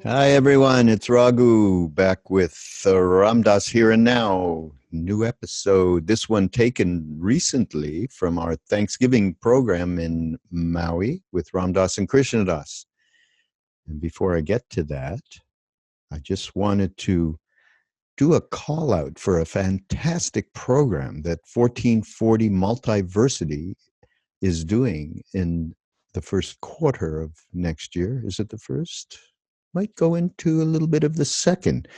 Hi everyone, it's Raghu back with Ram Dass Here and Now. New episode, this one taken recently from our Thanksgiving program in Maui with Ram Dass and Krishna Das. And before I get to that, I just wanted to do a call out for a fantastic program that 1440 Multiversity is doing in the first quarter of next year. Is it the first? Might go into a little bit of the second.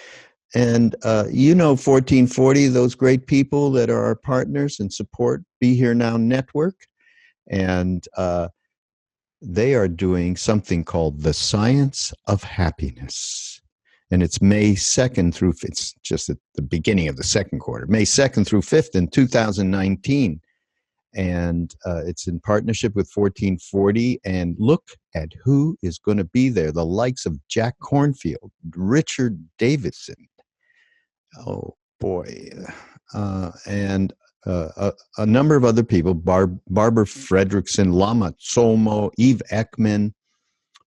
And 1440, those great people that are our partners and support Be Here Now Network. And they are doing something called the Science of Happiness. And it's May 2nd through, it's just at the beginning of the second quarter, May 2nd through 5th in 2019. And it's in partnership with 1440. And look at who is going to be there. The likes of Jack Kornfield, Richard Davidson. Oh, boy. And a number of other people, Barbara Fredrickson, Lama Tsomo, Eve Ekman,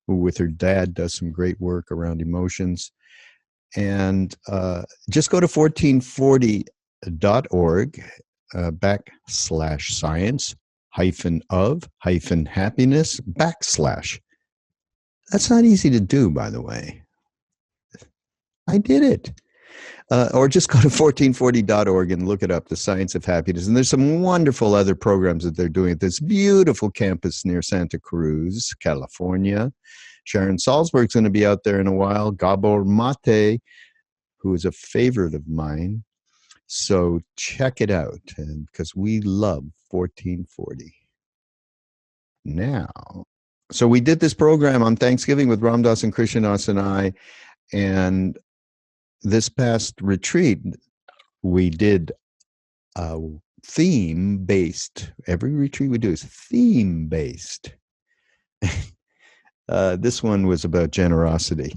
who with her dad does some great work around emotions. And just go to 1440.org. /science -of-happiness /. That's not easy to do, by the way. I did it. Or just go to 1440.org and look it up, the Science of Happiness. And there's some wonderful other programs that they're doing at this beautiful campus near Santa Cruz, California. Sharon Salzberg's going to be out there in a while. Gabor Mate, who is a favorite of mine. So check it out, because we love 1440. Now, so we did this program on Thanksgiving with Ram Dass and Krishna Das and I, and this past retreat, we did theme-based. Every retreat we do is theme-based. This one was about generosity.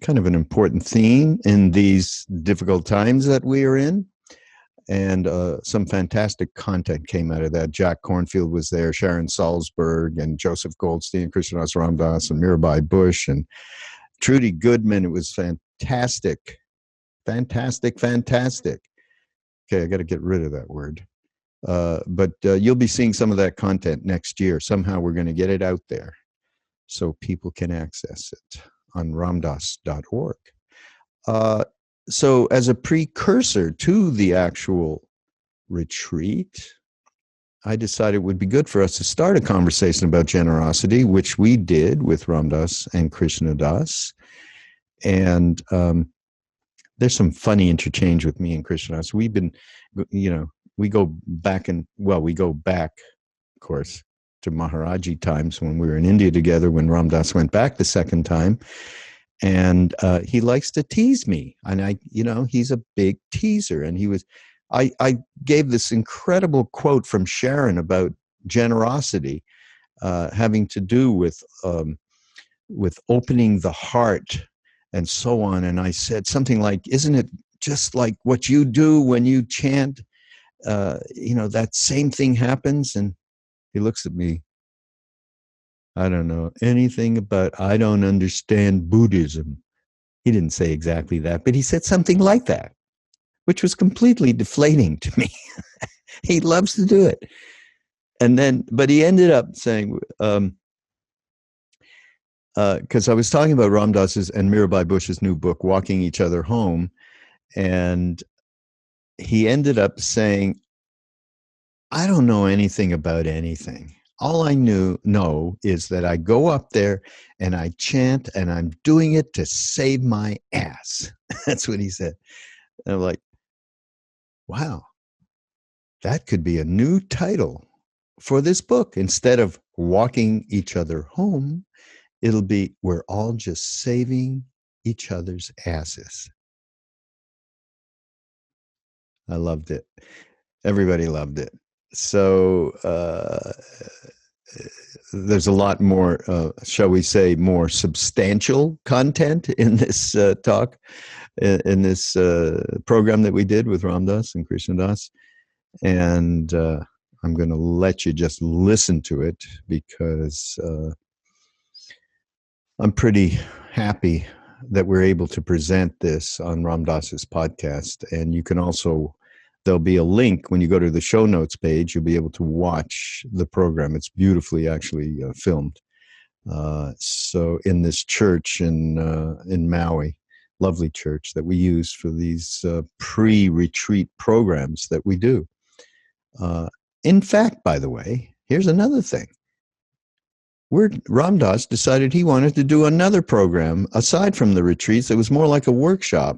Kind of an important theme in these difficult times that we are in. And some fantastic content came out of that. Jack Kornfield was there, Sharon Salzberg, and Joseph Goldstein, Krishna Das, Ram Dass, and Mirabai Bush, and Trudy Goodman. It was fantastic. Fantastic. Okay, I got to get rid of that word. But you'll be seeing some of that content next year. Somehow we're going to get it out there so people can access it on ramdas.org. So as a precursor to the actual retreat, I decided it would be good for us to start a conversation about generosity, which we did with Ram Dass and Krishna Das. And there's some funny interchange with me and Krishna Das. We've been, we go back, of course, to Maharaji times when we were in India together, when Ram Dass went back the second time. And he likes to tease me. And he's a big teaser. And I gave this incredible quote from Sharon about generosity, having to do with opening the heart and so on. And I said something like, isn't it just like what you do when you chant? That same thing happens. And he looks at me. I don't know anything about, I don't understand Buddhism. He didn't say exactly that, but he said something like that, which was completely deflating to me. He loves to do it. But he ended up saying, because I was talking about Ram Dass's and Mirabai Bush's new book, Walking Each Other Home, and he ended up saying, I don't know anything about anything. All I know is that I go up there and I chant, and I'm doing it to save my ass. That's what he said. And I'm like, wow, that could be a new title for this book. Instead of Walking Each Other Home, it'll be We're All Just Saving Each Other's Asses. I loved it. Everybody loved it. So there's a lot more, shall we say, more substantial content in this talk, in this program that we did with Ram Dass and Krishna Das. And I'm going to let you just listen to it, because I'm pretty happy that we're able to present this on Ram Dass's podcast. And you can also, there'll be a link when you go to the show notes page, you'll be able to watch the program. It's beautifully actually filmed. So in this church in Maui, lovely church that we use for these pre-retreat programs that we do. In fact, by the way, here's another thing. Ram Dass decided he wanted to do another program aside from the retreats. It was more like a workshop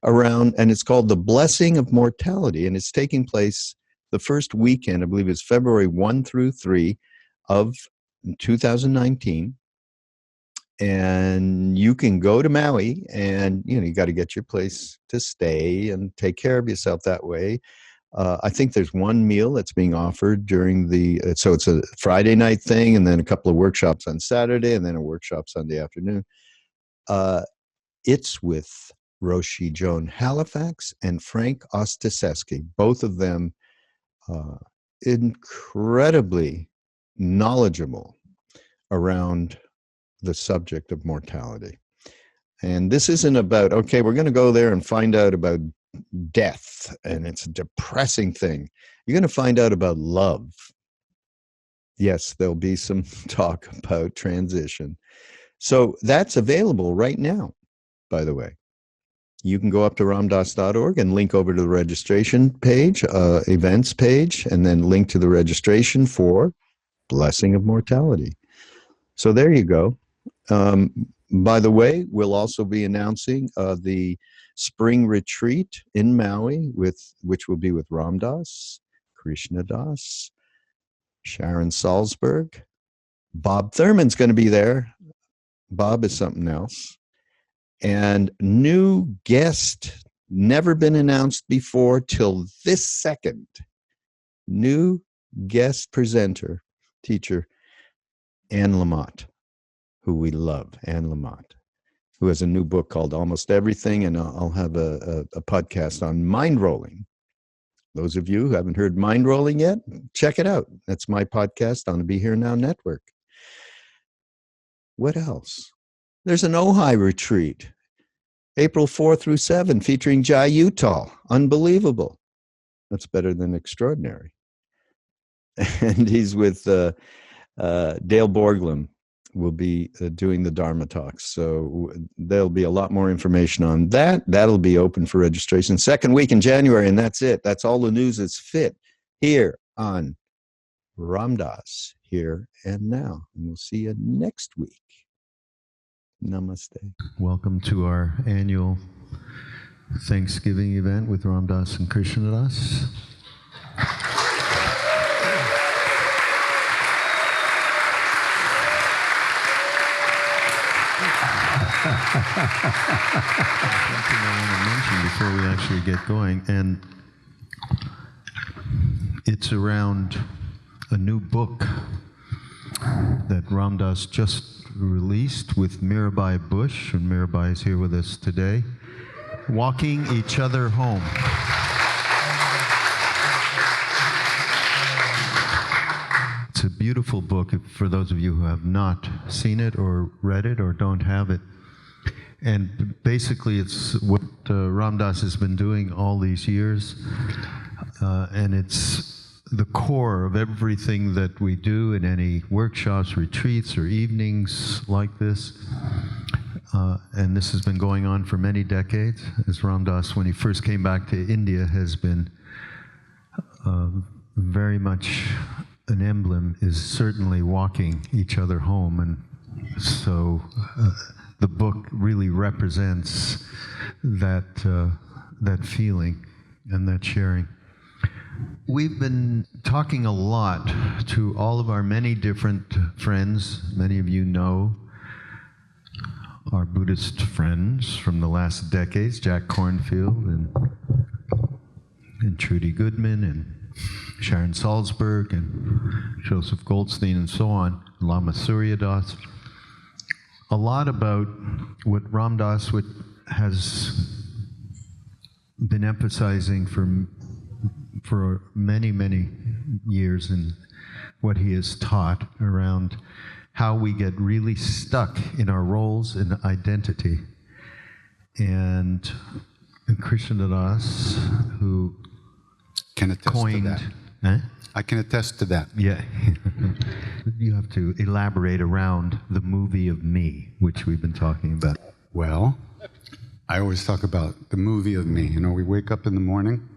around, and it's called The Blessing of Mortality, and it's taking place the first weekend, I believe it's February 1 through 3 of 2019. And you can go to Maui, and you got to get your place to stay and take care of yourself that way. I think there's one meal that's being offered during so it's a Friday night thing, and then a couple of workshops on Saturday, and then a workshop Sunday afternoon. It's with Roshi Joan Halifax and Frank Ostaseski, both of them incredibly knowledgeable around the subject of mortality. And this isn't about, okay, we're going to go there and find out about death, and it's a depressing thing. You're going to find out about love. Yes, there'll be some talk about transition. So that's available right now, by the way. You can go up to ramdass.org and link over to the registration page, events page, and then link to the registration for Blessing of Mortality. So there you go. By the way, we'll also be announcing the spring retreat in Maui, which will be with Ram Dass, Krishna Das, Sharon Salzberg. Bob Thurman's going to be there. Bob is something else. And new guest, never been announced before till this second. New guest presenter, teacher, Anne Lamott, who we love, Anne Lamott, who has a new book called Almost Everything, and I'll have a podcast on mind rolling. Those of you who haven't heard mind rolling yet, check it out. That's my podcast on the Be Here Now Network. What else? There's an Ojai retreat, April 4 through 7, featuring Jai Uttal. Unbelievable. That's better than extraordinary. And he's with Dale Borglum. Will be doing the Dharma talks. So there'll be a lot more information on that. That'll be open for registration second week in January, and that's it. That's all the news that's fit here on Ram Dass, Here and Now. And we'll see you next week. Namaste. Welcome to our annual Thanksgiving event with Ram Dass and Krishna Das. Something I want to mention before we actually get going, and it's around a new book that Ram Dass just released with Mirabai Bush, and Mirabai is here with us today, Walking Each Other Home. It's a beautiful book for those of you who have not seen it or read it or don't have it. And basically it's what Ram Dass has been doing all these years, and it's the core of everything that we do in any workshops, retreats, or evenings like this. And this has been going on for many decades, as Ram Dass, when he first came back to India, has been very much an emblem, is certainly walking each other home. And so the book really represents that feeling and that sharing. We've been talking a lot to all of our many different friends. Many of you know our Buddhist friends from the last decades, Jack Kornfield and Trudy Goodman and Sharon Salzberg and Joseph Goldstein and so on, Lama Surya Das. A lot about what Ram Dass has been emphasizing for many, many years, and what he has taught around how we get really stuck in our roles and identity. And Krishna Das, who Can attest coined... to that. Eh? I can attest to that. Yeah. You have to elaborate around the movie of me, which we've been talking about. Well, I always talk about the movie of me. You know, we wake up in the morning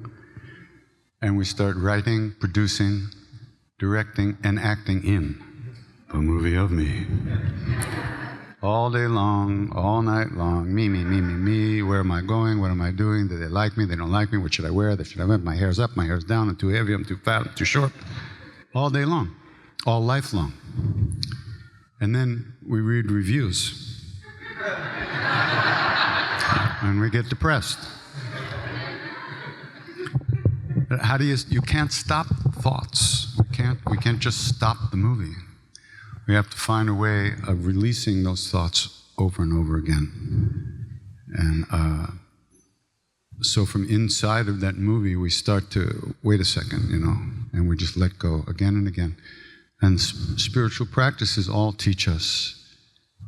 and we start writing, producing, directing, and acting in the movie of me. All day long, all night long, me. Where am I going? What am I doing? Do they like me? They don't like me. What should I wear? Should I wear? My hair's up, my hair's down. I'm too heavy, I'm too fat, I'm too short. All day long, all life long. And then we read reviews. And we get depressed. How do you can't stop thoughts. We can't just stop the movie. We have to find a way of releasing those thoughts over and over again. And so from inside of that movie, we start to, wait a second, you know, and we just let go again and again. And spiritual practices all teach us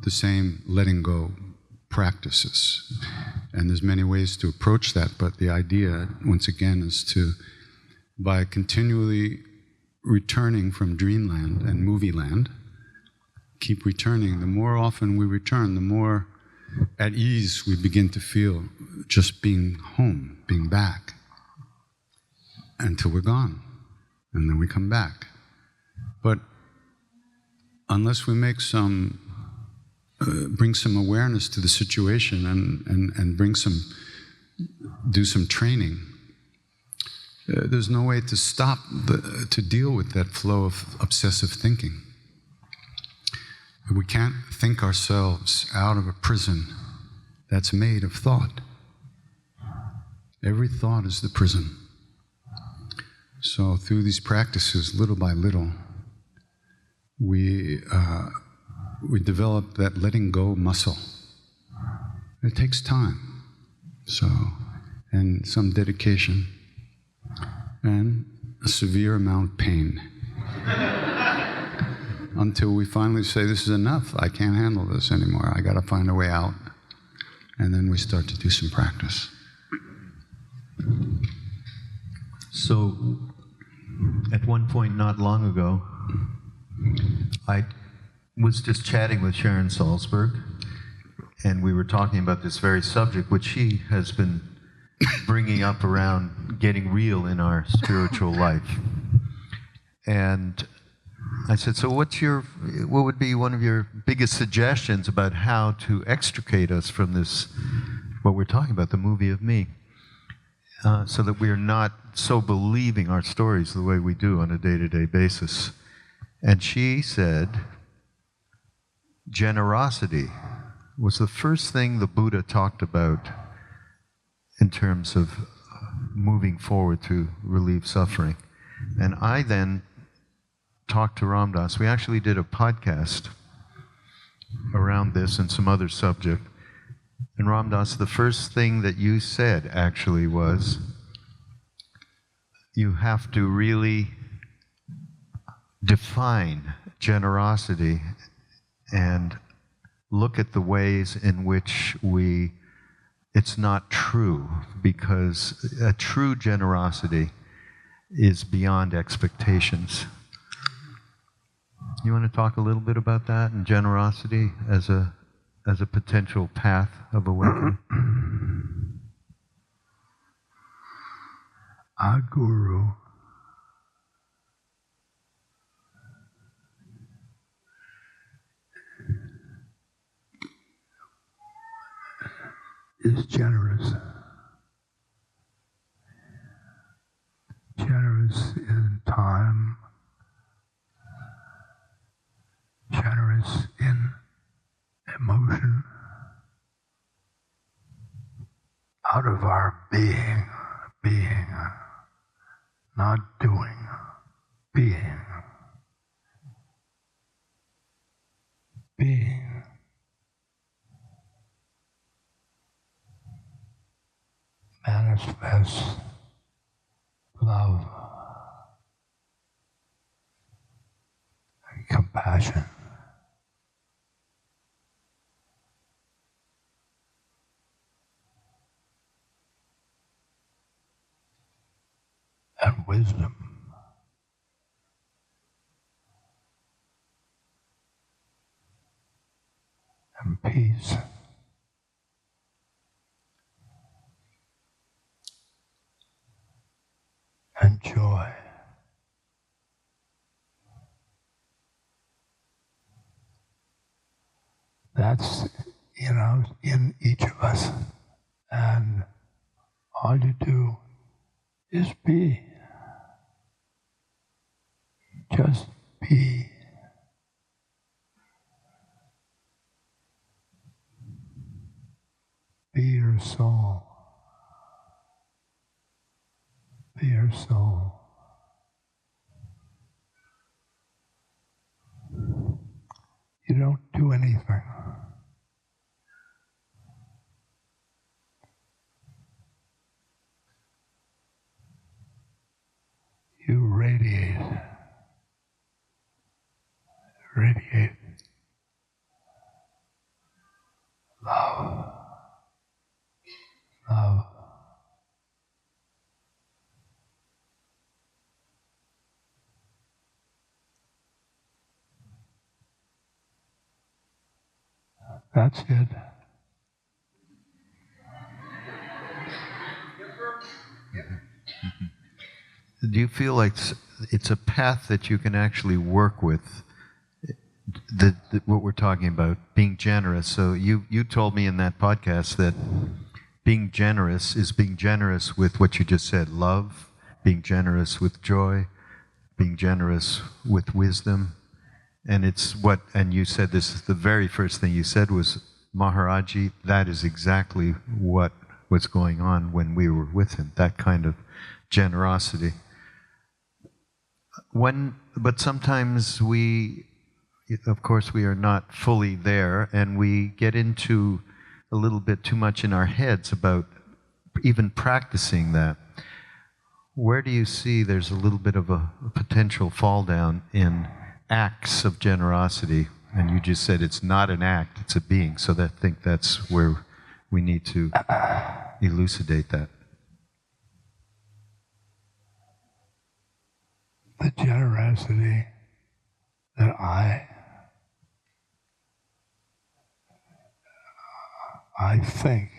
the same letting go practices. And there's many ways to approach that, but the idea, once again, is to, by continually returning from dreamland and movie land, keep returning. The more often we return, the more at ease we begin to feel just being home, being back, until we're gone. And then we come back. But unless we make bring some awareness to the situation and do some training, there's no way to stop, to deal with that flow of obsessive thinking. We can't think ourselves out of a prison that's made of thought. Every thought is the prison. So through these practices, little by little, we develop that letting go muscle. It takes time, and some dedication, and a severe amount of pain. Until we finally say, this is enough, I can't handle this anymore, I gotta find a way out. And then we start to do some practice. So, at one point not long ago, I was just chatting with Sharon Salzberg, and we were talking about this very subject, which she has been bringing up around getting real in our spiritual life. And I said, so what would be one of your biggest suggestions about how to extricate us from this, what we're talking about, the movie of me, so that we're not so believing our stories the way we do on a day-to-day basis? And she said, generosity was the first thing the Buddha talked about in terms of moving forward to relieve suffering. And I then talked to Ram Dass. We actually did a podcast around this and some other subject. And Ram Dass, the first thing that you said actually was, you have to really define generosity and look at the ways in which it's not true, because a true generosity is beyond expectations. You want to talk a little bit about that and generosity as a potential path of awakening? Our guru is generous. Generous in time, generous in emotion, out of our being, not doing, being. Manifest love and compassion and wisdom and peace and joy. That's, in each of us. And all you do is be. Just be. Be your soul. Be your soul. You don't do anything. You radiate. Radiate love. Love. That's it. Do you feel like it's a path that you can actually work with? What we're talking about, being generous. So you told me in that podcast that being generous is being generous with what you just said, love, being generous with joy, being generous with wisdom. And and you said this, the very first thing you said was, Maharaji, that is exactly what was going on when we were with him, that kind of generosity. But sometimes of course, we are not fully there, and we get into a little bit too much in our heads about even practicing that. Where do you see there's a little bit of a potential fall down in acts of generosity? And you just said it's not an act, it's a being. So I think that's where we need to elucidate that. The generosity that I think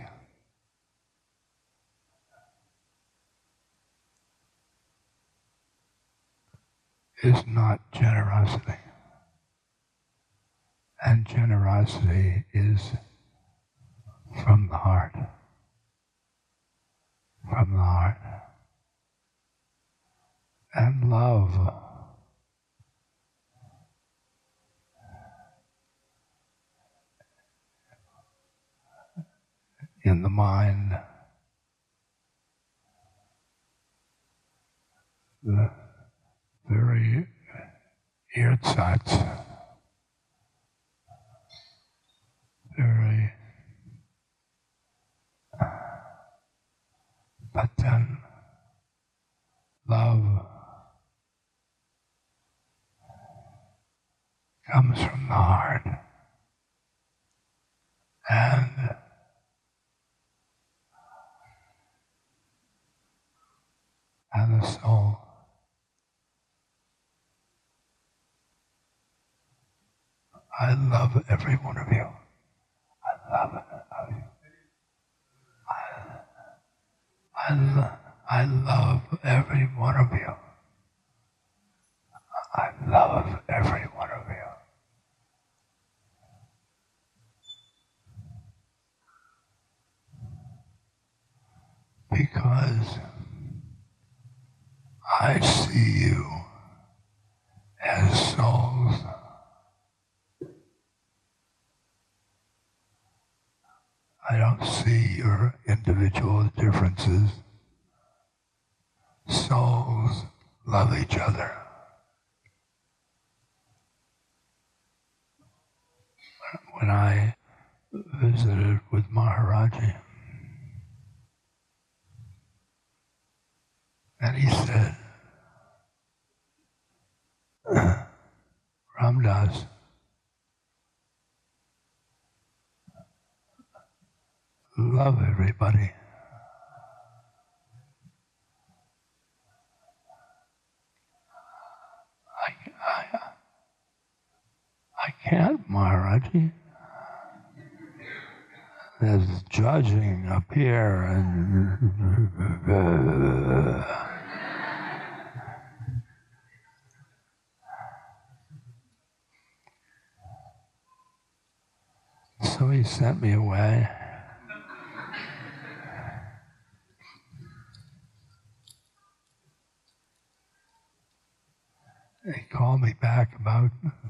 is not generosity. And generosity is from the heart. From the heart. And love in the mind, the very ersatz, very, but then love comes from the heart and the soul. I love every one of you. I love you. I love every one of you. I love every one of you. Because I see you as souls. I don't see your individual differences. Souls love each other. When I visited with Maharaji, and he said, Ram Dass, love everybody. energy. There's judging up here and so he sent me away. He called me back about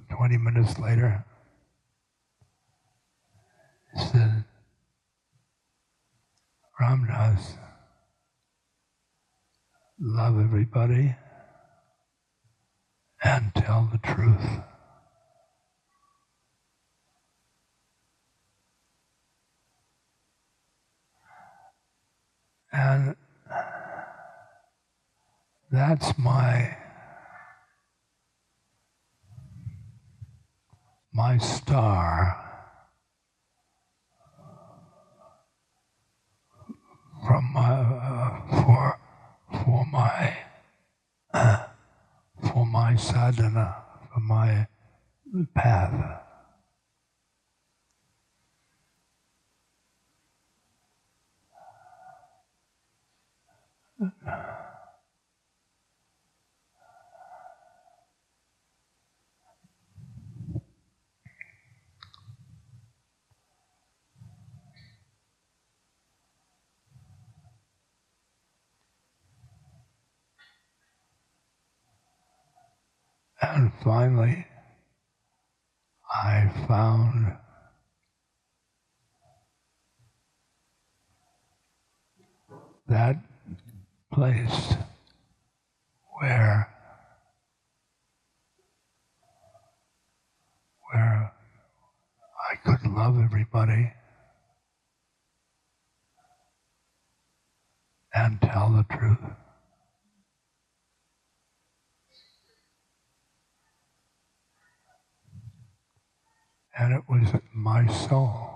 20 minutes later. He said, Ram Dass, love everybody and tell the truth. And that's my star from for my sadhana, for my path. And finally, I found that place where I could love everybody and tell the truth. And it was my soul.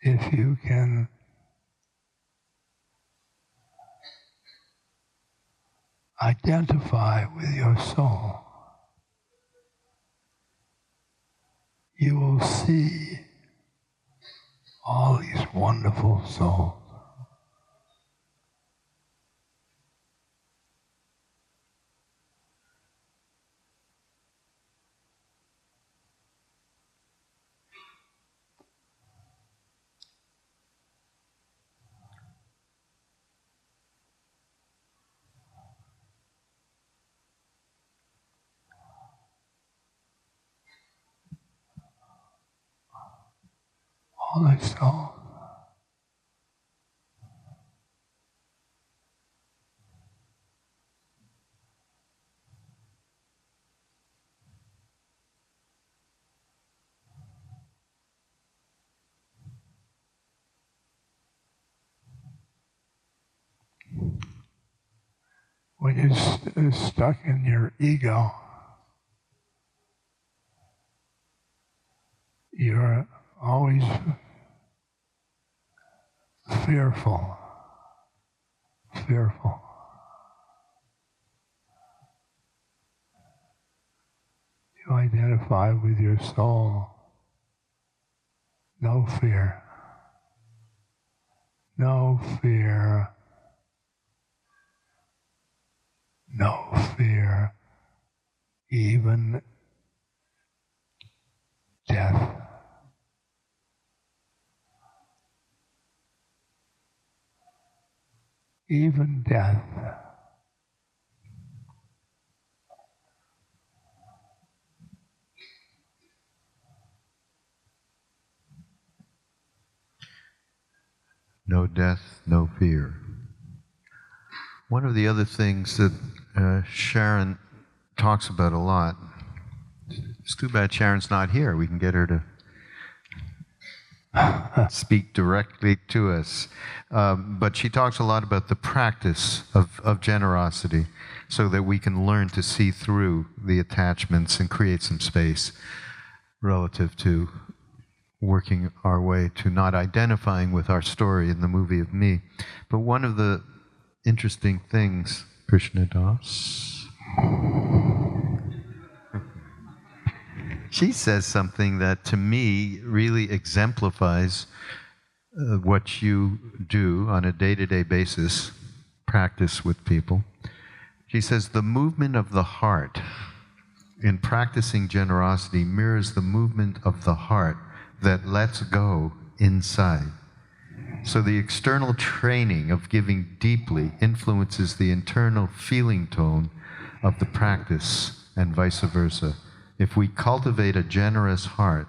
If you can identify with your soul, you will see all these wonderful souls. All the souls. When you're stuck in your ego, you're always fearful. You identify with your soul. No fear. No fear. No fear. Even death. Even death. No death, no fear. One of the other things that Sharon talks about a lot, it's too bad Sharon's not here. We can get her to speak directly to us. But she talks a lot about the practice of generosity. so that we can learn to see through the attachments and create some space relative to working our way to not identifying with our story in the movie of me. But one of the interesting things, Krishna Das, she says something that to me really exemplifies what you do on a day-to-day basis, practice with people. She says, the movement of the heart in practicing generosity mirrors the movement of the heart that lets go inside. So the external training of giving deeply influences the internal feeling tone of the practice, and vice versa. If we cultivate a generous heart,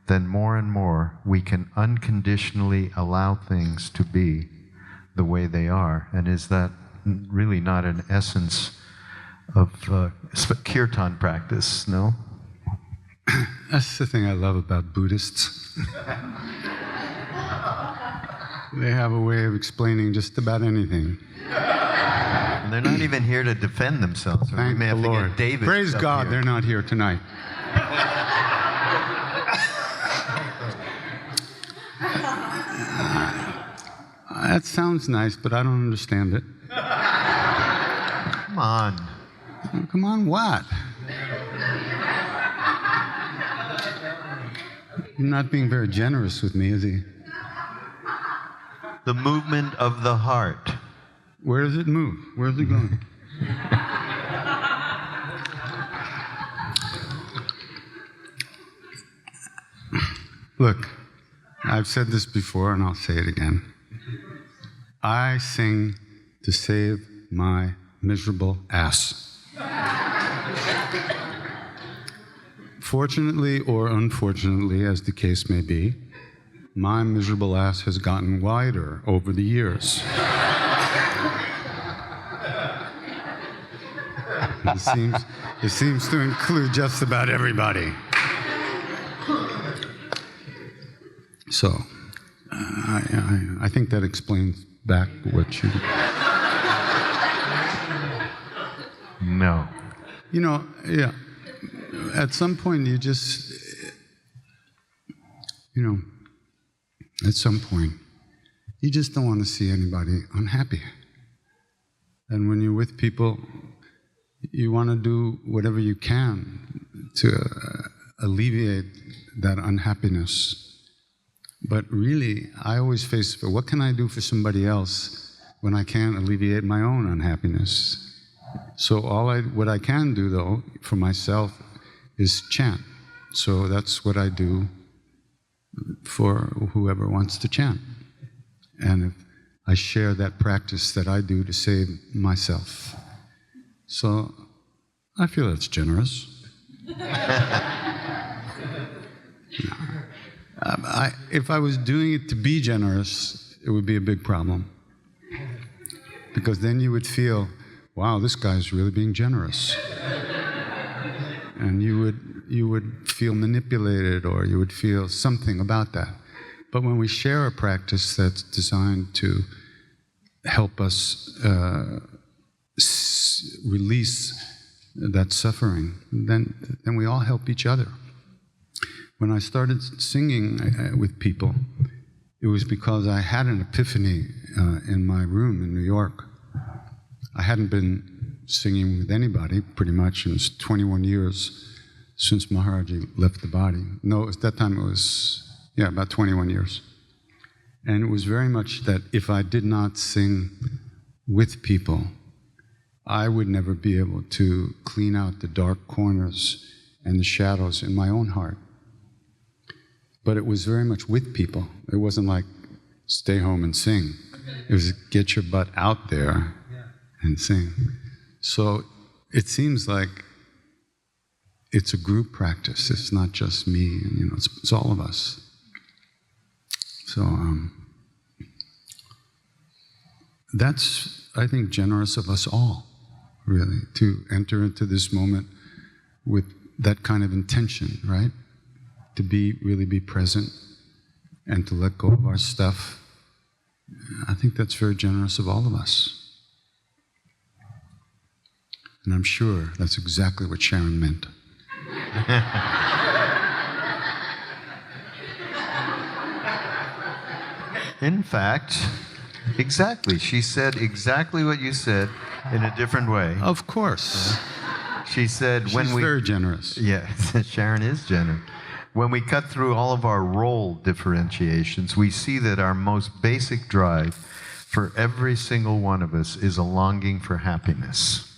then more and more we can unconditionally allow things to be the way they are. And is that really not an essence of kirtan practice, no? That's the thing I love about Buddhists. They have a way of explaining just about anything. And they're not even here to defend themselves. Thank we may have the to Lord. get David. Praise God, here. they're not here tonight. That sounds nice, but I don't understand it. Come on. Come on, what? You're not being very generous with me, is he? The movement of the heart. Where does it move? Where's it going? Look, I've said this before and I'll say it again. I sing to save my miserable ass. Fortunately or unfortunately, as the case may be, my miserable ass has gotten wider over the years. It seems to include just about everybody. So, I think that explains back what you... No. You know, yeah. At some point, you just, at some point, you just don't want to see anybody unhappy. And when you're with people, you want to do whatever you can to alleviate that unhappiness. But really, I always face, what can I do for somebody else when I can't alleviate my own unhappiness? So what I can do, though, for myself, is chant. So that's what I do for whoever wants to chant. And if I share that practice that I do to save myself. So I feel that's generous. If I was doing it to be generous, it would be a big problem. Because then you would feel, wow, this guy's really being generous. And you would feel manipulated, or you would feel something about that. But when we share a practice that's designed to help us release that suffering, then we all help each other. When I started singing with people, it was because I had an epiphany in my room in New York. I hadn't been singing with anybody, pretty much. It was 21 years since Maharaji left the body. No, at that time it was, about 21 years. And it was very much that if I did not sing with people, I would never be able to clean out the dark corners and the shadows in my own heart. But it was very much with people. It wasn't like, stay home and sing. It was get your butt out there and sing. So it seems like it's a group practice. It's not just me, it's all of us. So that's, I think, generous of us all, really, to enter into this moment with that kind of intention, right? To really be present and to let go of our stuff. I think that's very generous of all of us. And I'm sure that's exactly what Sharon meant. In fact, exactly. She said exactly what you said in a different way. Of course. She said, She's very generous. Yeah, Sharon is generous. When we cut through all of our role differentiations, we see that our most basic drive for every single one of us is a longing for happiness.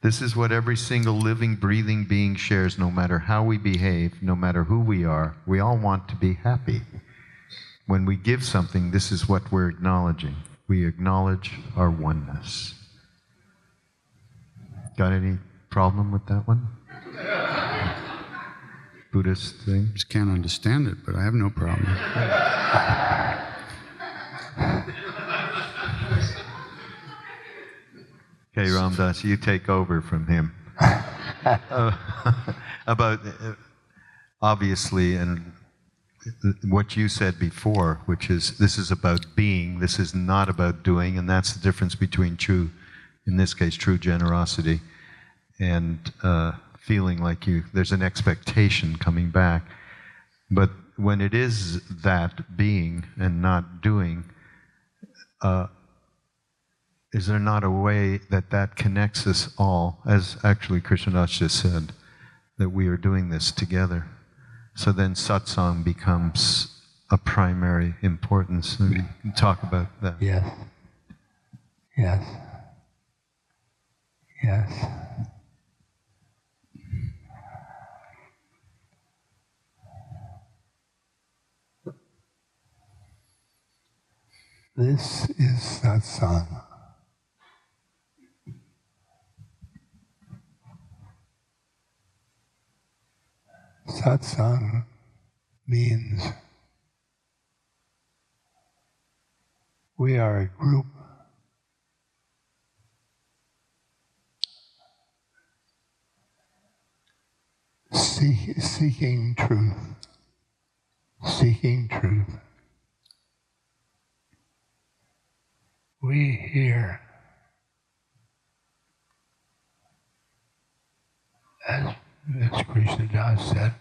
This is what every single living, breathing being shares, no matter how we behave, no matter who we are. We all want to be happy. When we give something, this is what we're acknowledging. We acknowledge our oneness. Got any problem with that one? Buddhist thing? Just can't understand it, but I have no problem. Okay, Ram Dass, you take over from him. About, obviously, and what you said before, which is this is about being, this is not about doing, and that's the difference between true, in this case, true generosity, and feeling like there's an expectation coming back. But when it is that being and not doing, is there not a way that connects us all, as actually Krishna just said, that we are doing this together? So then satsang becomes a primary importance. We can talk about that. Yes. Yes. Yes. This is satsang. Satsang means we are a group seeking truth. Seeking truth. We hear, as Krishna Das said,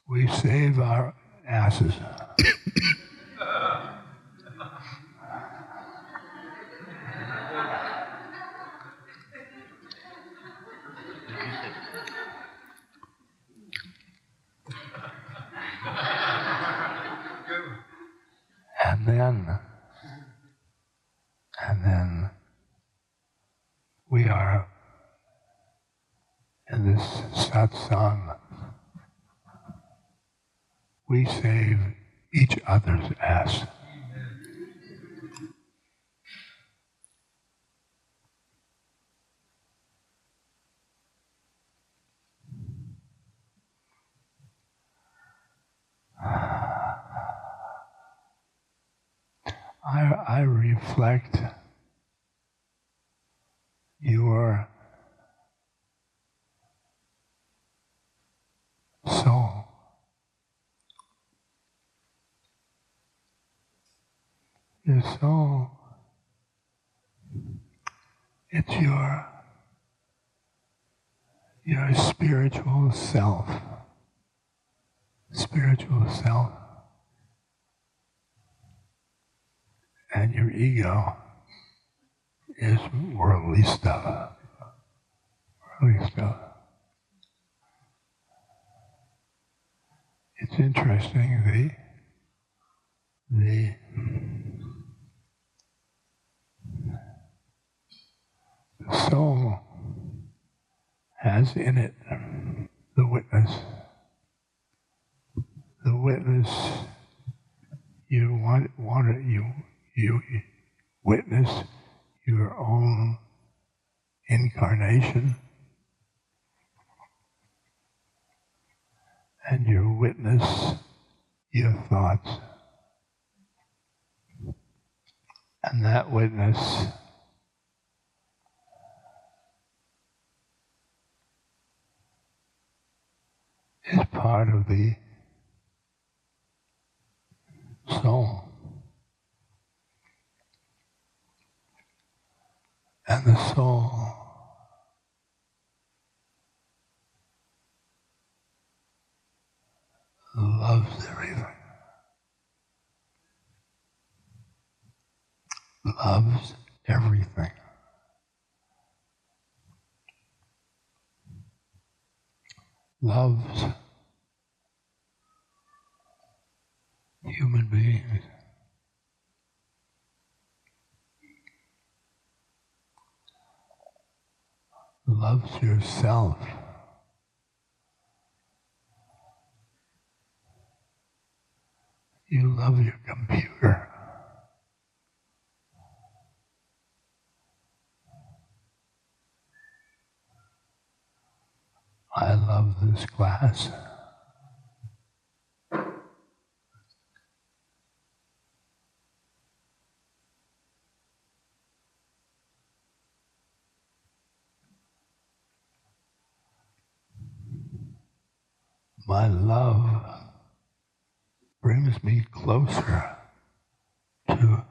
we save our asses. And then we are in this satsang. We save each other's ass. I reflect your soul. Your soul, it's your spiritual self. Spiritual self. And your ego is worldly stuff. Worldly stuff. It's interesting, the soul has in it the witness. The witness you witness your own incarnation, and you witness your thoughts. And that witness is part of the soul. And the soul loves everything. Loves everything. Loves human beings. Loves yourself. You love your computer. I love this class. My love brings me closer to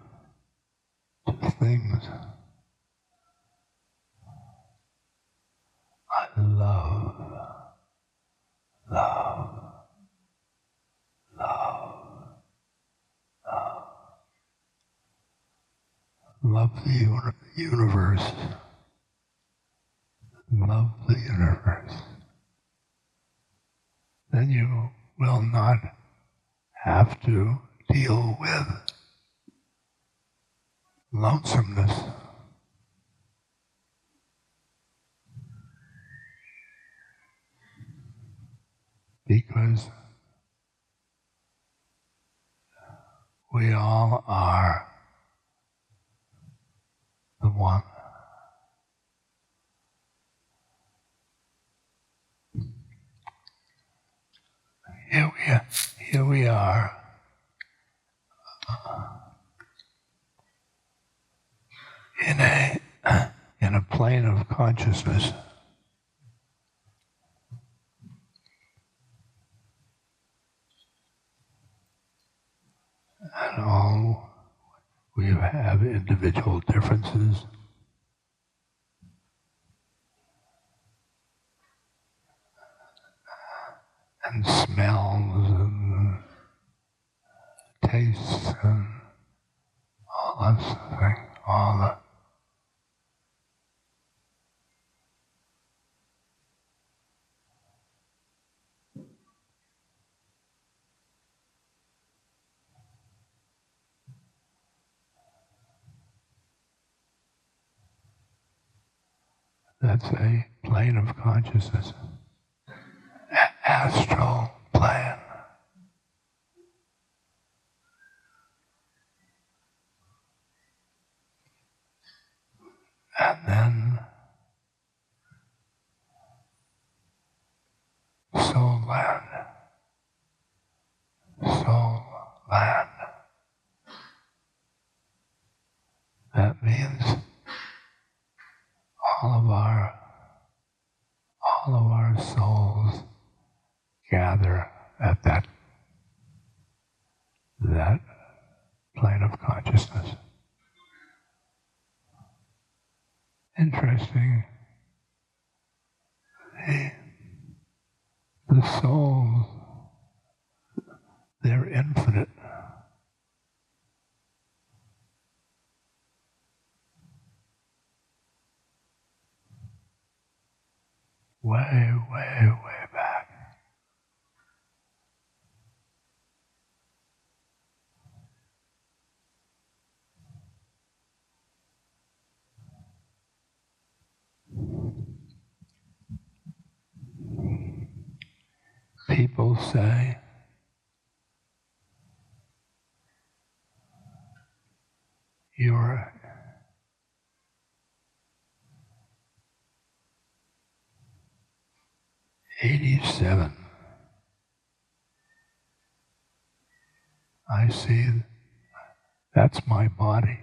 things. I love, love, love, love. Love the universe. Love the universe. Then you will not have to deal with lonesomeness. Because we all are the one. Here we are. In a plane of consciousness. And all we have individual differences. And smells and tastes and all that sort of thing. All the that's a plane of consciousness. Astral plane. And then soul land. Soul land. That means all of our souls gather at that plane of consciousness. Interesting. The souls, they're infinite. Way, way, way back. People say, you're 87. I see, that's my body.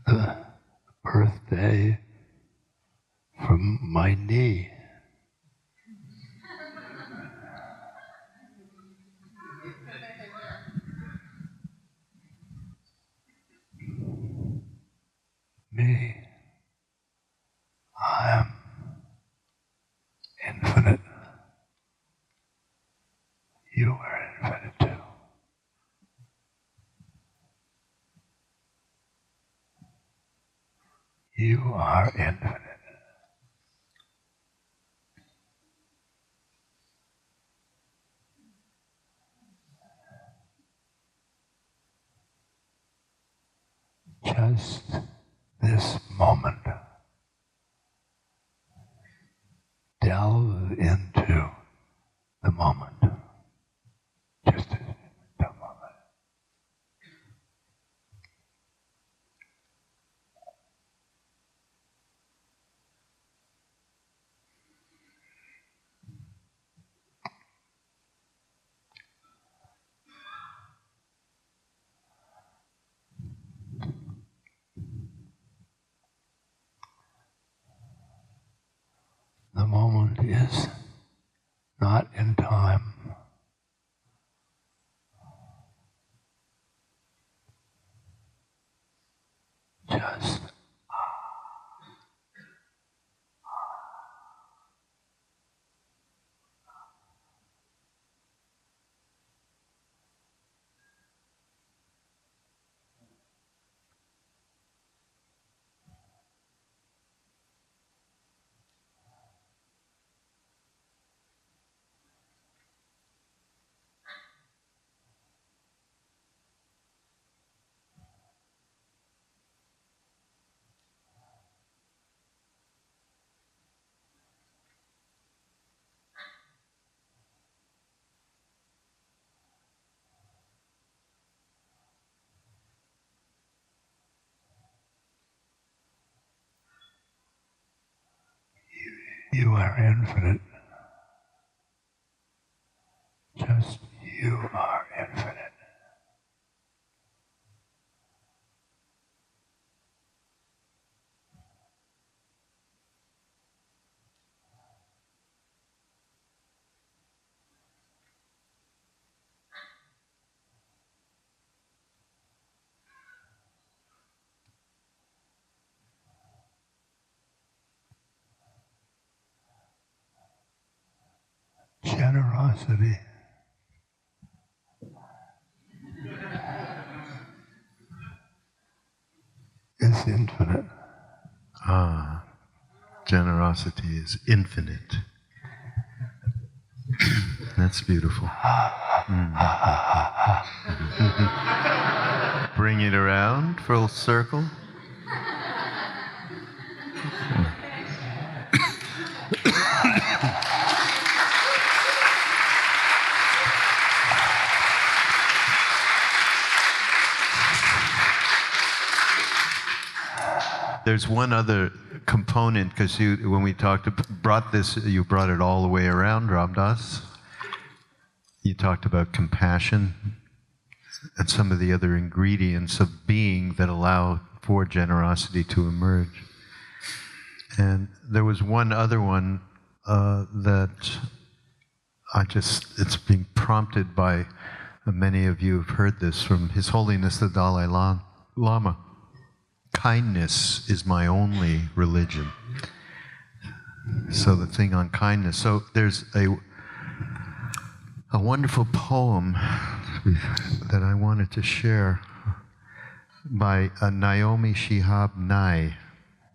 The birthday from my knee. Me, I am infinite. You are infinite too. You are infinite. Just this moment, delve into the moment. Just the moment. The moment is not in time. Just you are infinite. Just you are infinite. Generosity is infinite. Ah, generosity is infinite. That's beautiful. Bring it around, full circle. There's one other component, because when we brought this, you brought it all the way around, Ram Dass. You talked about compassion and some of the other ingredients of being that allow for generosity to emerge. And there was one other one that it's being prompted by many of you have heard this from His Holiness the Dalai Lama. Kindness is my only religion. So the thing on kindness. So there's a wonderful poem that I wanted to share by Naomi Shihab Nye,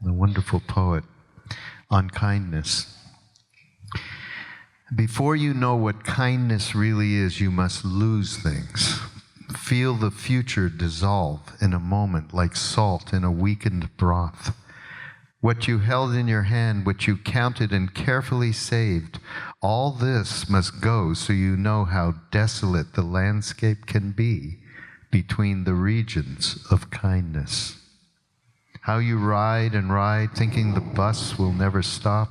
a wonderful poet, on kindness. Before you know what kindness really is, you must lose things. Feel the future dissolve in a moment like salt in a weakened broth. What you held in your hand, what you counted and carefully saved, all this must go so you know how desolate the landscape can be between the regions of kindness. How you ride and ride, thinking the bus will never stop.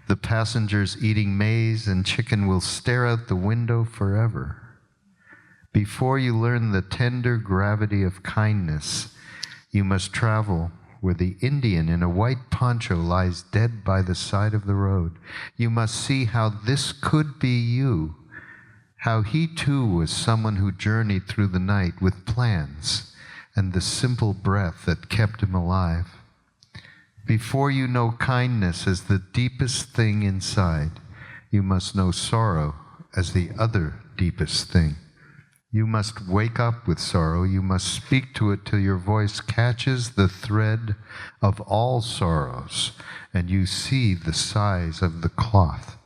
The passengers eating maize and chicken will stare out the window forever. Before you learn the tender gravity of kindness, you must travel where the Indian in a white poncho lies dead by the side of the road. You must see how this could be you, how he too was someone who journeyed through the night with plans and the simple breath that kept him alive. Before you know kindness as the deepest thing inside, you must know sorrow as the other deepest thing. You must wake up with sorrow. You must speak to it till your voice catches the thread of all sorrows and you see the size of the cloth.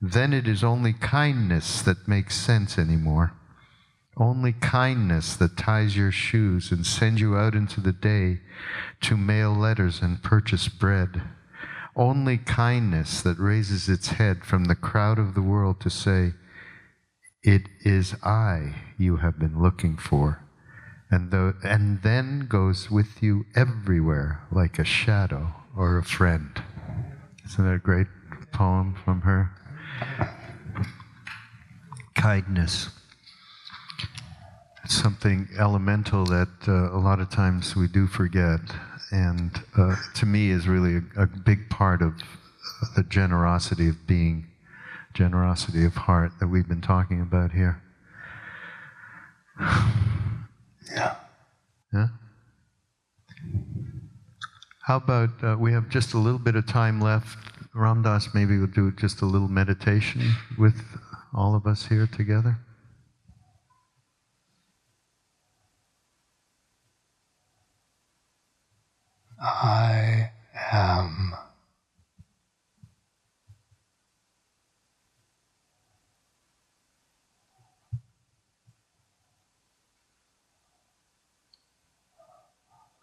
Then it is only kindness that makes sense anymore. Only kindness that ties your shoes and sends you out into the day to mail letters and purchase bread. Only kindness that raises its head from the crowd of the world to say, "It is I you have been looking for," and then goes with you everywhere like a shadow or a friend. Isn't that a great poem from her? Kindness. It's something elemental that a lot of times we do forget, and to me is really a big part of the generosity of being, generosity of heart that we've been talking about here. Yeah. Yeah? How about, we have just a little bit of time left. Ram Dass, maybe we'll do just a little meditation with all of us here together. I am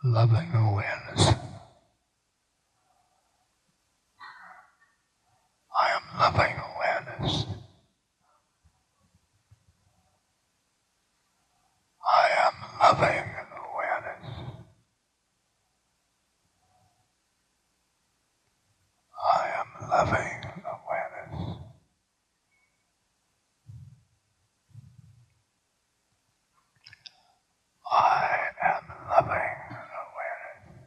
loving awareness. I am loving awareness. I am loving awareness. I am loving awareness. I am loving awareness.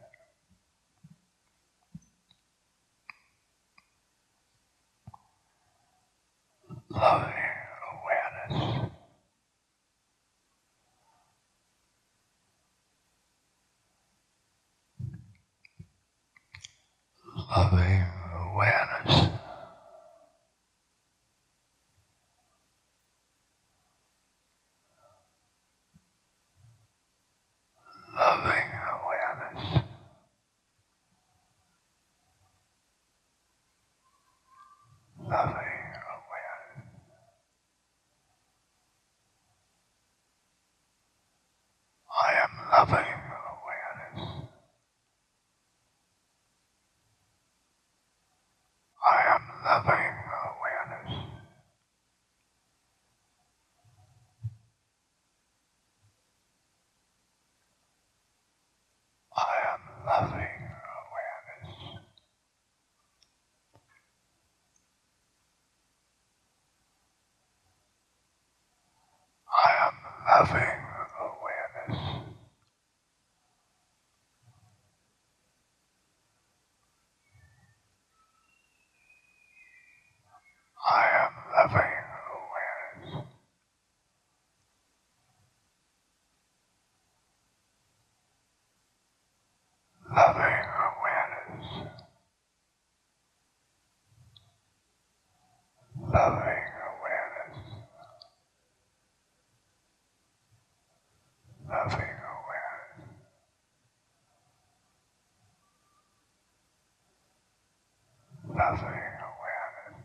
Loving awareness. Loving awareness. Loving awareness. Loving awareness. I am loving awareness. I am loving awareness. I am loving awareness. I am loving awareness. I am loving awareness. Loving awareness. Loving awareness. Loving awareness. Loving awareness.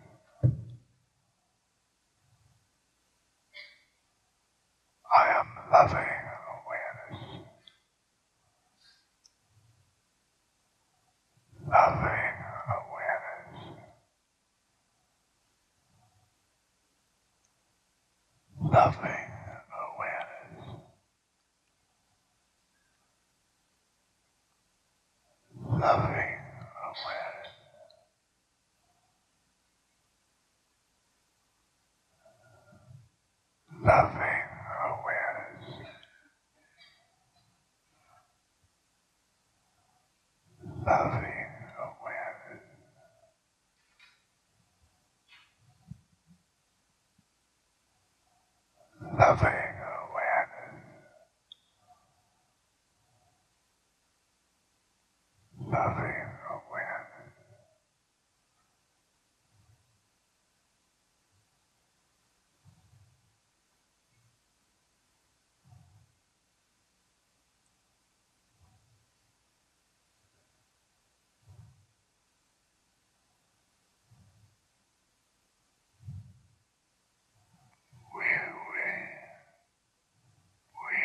I am loving awareness. Loving awareness. Loving awareness. Loving awareness. Loving awareness. loving awareness. Loving awareness. We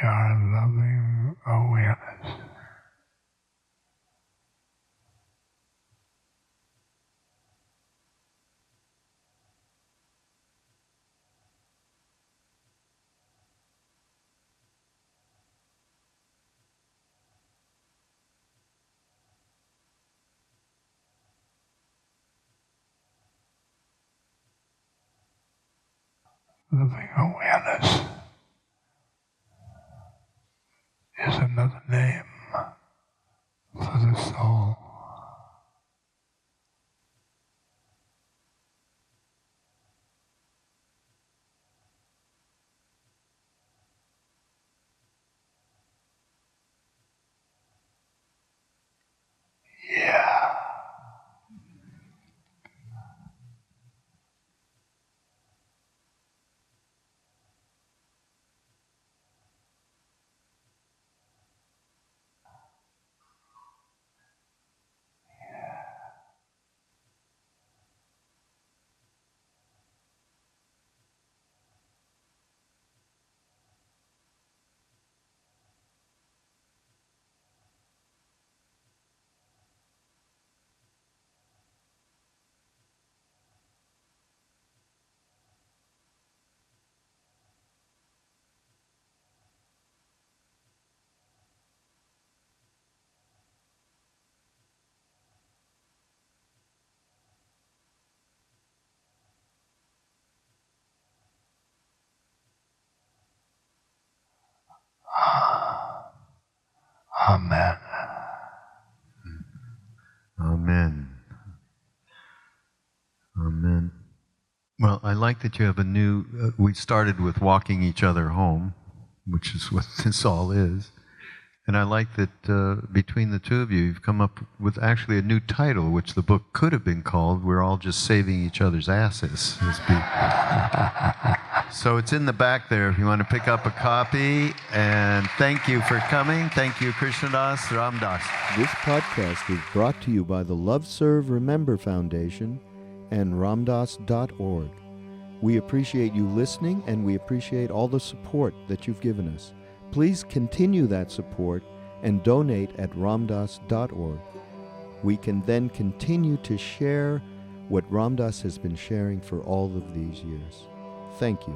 are loving awareness. Loving awareness is another name for the soul. Yeah. Amen. Amen. Amen. Well, I like that you have a new, we started with walking each other home, which is what this all is. And I like that between the two of you, you've come up with actually a new title, which the book could have been called, We're All Just Saving Each Other's Asses. So it's in the back there if you want to pick up a copy. And thank you for coming. Thank you, Ram Dass. This podcast is brought to you by the Love Serve Remember Foundation and ramdass.org. We appreciate you listening, and we appreciate all the support that you've given us. Please continue that support and donate at ramdass.org. We can then continue to share what Ram Dass has been sharing for all of these years. Thank you.